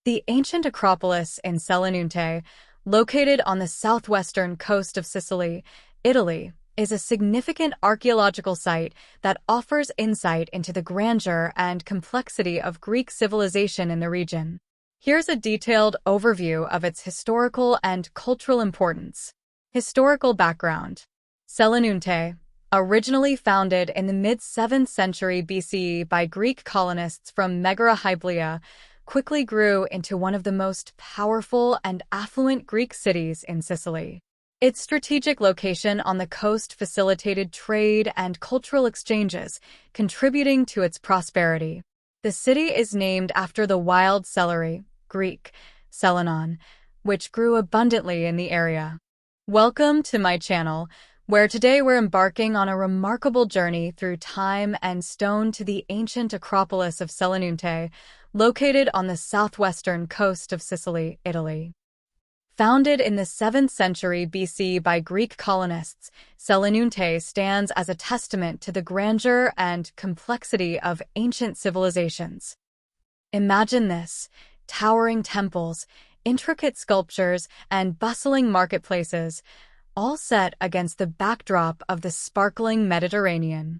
The ancient Acropolis in Selinunte, located on the southwestern coast of Sicily, Italy, is a significant archaeological site that offers insight into the grandeur and complexity of Greek civilization in the region. Here's a detailed overview of its historical and cultural importance. Historical background. Selinunte, originally founded in the mid-7th century BCE by Greek colonists from Megara Hyblaea, quickly grew into one of the most powerful and affluent Greek cities in Sicily. Its strategic location on the coast facilitated trade and cultural exchanges, contributing to its prosperity. The city is named after the wild celery, Greek, selinon, which grew abundantly in the area. Welcome to my channel, where today we're embarking on a remarkable journey through time and stone to the ancient Acropolis of Selinunte, located on the southwestern coast of Sicily, Italy. Founded in the 7th century BC by Greek colonists, Selinunte stands as a testament to the grandeur and complexity of ancient civilizations. Imagine this: towering temples, intricate sculptures, and bustling marketplaces, all set against the backdrop of the sparkling Mediterranean.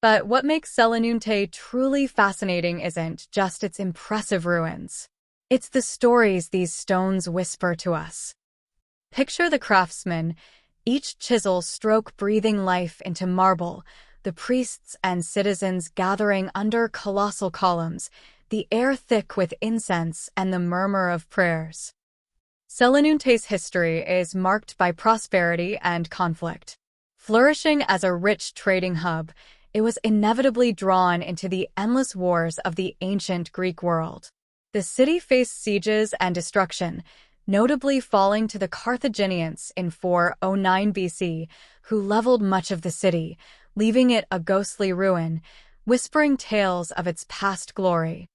But what makes Selinunte truly fascinating isn't just its impressive ruins. It's the stories these stones whisper to us. Picture the craftsmen, each chisel stroke breathing life into marble, the priests and citizens gathering under colossal columns, the air thick with incense and the murmur of prayers. Selinunte's history is marked by prosperity and conflict. Flourishing as a rich trading hub, it was inevitably drawn into the endless wars of the ancient Greek world. The city faced sieges and destruction, notably falling to the Carthaginians in 409 BC, who leveled much of the city, leaving it a ghostly ruin, whispering tales of its past glory.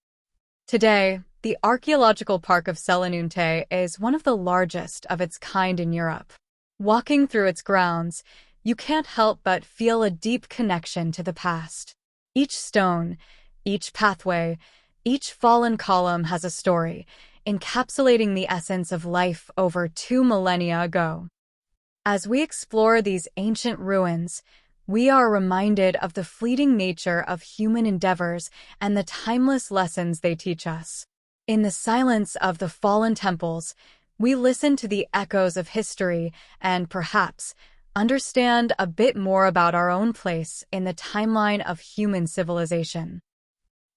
Today, the Archaeological Park of Selinunte is one of the largest of its kind in Europe. Walking through its grounds, you can't help but feel a deep connection to the past. Each stone, each pathway, each fallen column has a story, encapsulating the essence of life over 2 millennia ago. As we explore these ancient ruins, we are reminded of the fleeting nature of human endeavors and the timeless lessons they teach us. In the silence of the fallen temples, we listen to the echoes of history and, perhaps, understand a bit more about our own place in the timeline of human civilization.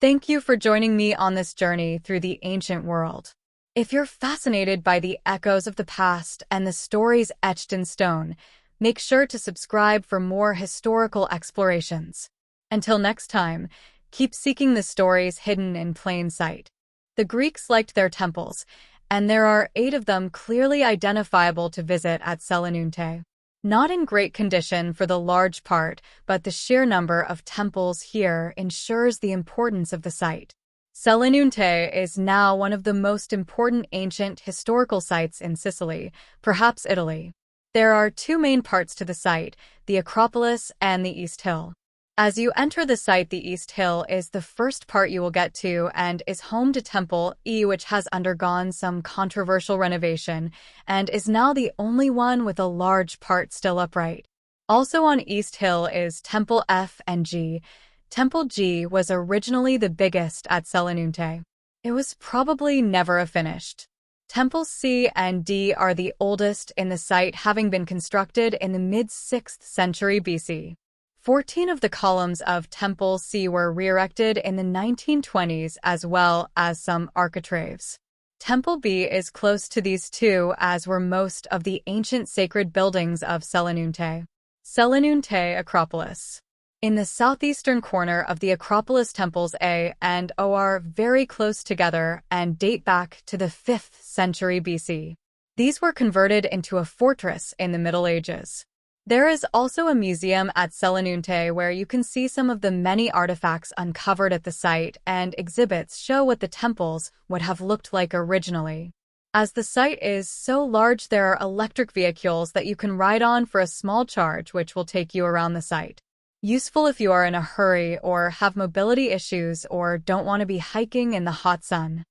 Thank you for joining me on this journey through the ancient world. If you're fascinated by the echoes of the past and the stories etched in stone, make sure to subscribe for more historical explorations. Until next time, keep seeking the stories hidden in plain sight. The Greeks liked their temples, and there are 8 of them clearly identifiable to visit at Selinunte. Not in great condition for the large part, but the sheer number of temples here ensures the importance of the site. Selinunte is now one of the most important ancient historical sites in Sicily, perhaps Italy. There are 2 main parts to the site, the Acropolis and the East Hill. As you enter the site, the East Hill is the first part you will get to and is home to Temple E, which has undergone some controversial renovation and is now the only one with a large part still upright. Also on East Hill is Temple F and G. Temple G was originally the biggest at Selinunte. It was probably never finished. Temples C and D are the oldest in the site, having been constructed in the mid-6th century BC. 14 of the columns of Temple C were re-erected in the 1920s, as well as some architraves. Temple B is close to these 2, as were most of the ancient sacred buildings of Selinunte. Selinunte Acropolis. In the southeastern corner of the Acropolis, temples A and O are very close together and date back to the 5th century BC. These were converted into a fortress in the Middle Ages. There is also a museum at Selinunte where you can see some of the many artifacts uncovered at the site, and exhibits show what the temples would have looked like originally. As the site is so large, there are electric vehicles that you can ride on for a small charge, which will take you around the site. Useful if you are in a hurry or have mobility issues or don't want to be hiking in the hot sun.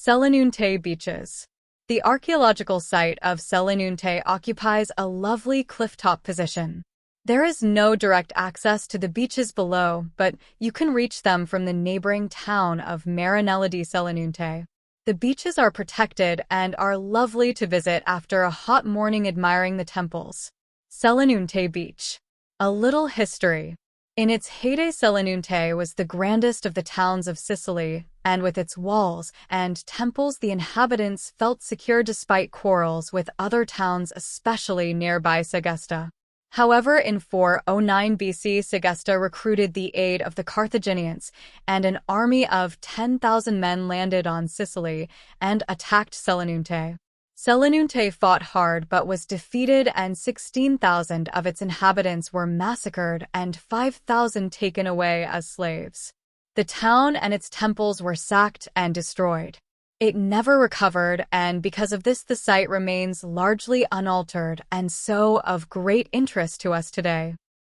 Selinunte beaches. The archaeological site of Selinunte occupies a lovely clifftop position. There is no direct access to the beaches below, but you can reach them from the neighboring town of Marinella di Selinunte. The beaches are protected and are lovely to visit after a hot morning admiring the temples. Selinunte Beach. A little history. In its heyday, Selinunte was the grandest of the towns of Sicily, and with its walls and temples the inhabitants felt secure despite quarrels with other towns, especially nearby Segesta. However, in 409 BC, Segesta recruited the aid of the Carthaginians, and an army of 10,000 men landed on Sicily and attacked Selinunte. Selinunte fought hard but was defeated, and 16,000 of its inhabitants were massacred and 5,000 taken away as slaves. The town and its temples were sacked and destroyed. It never recovered, and because of this the site remains largely unaltered and so of great interest to us today.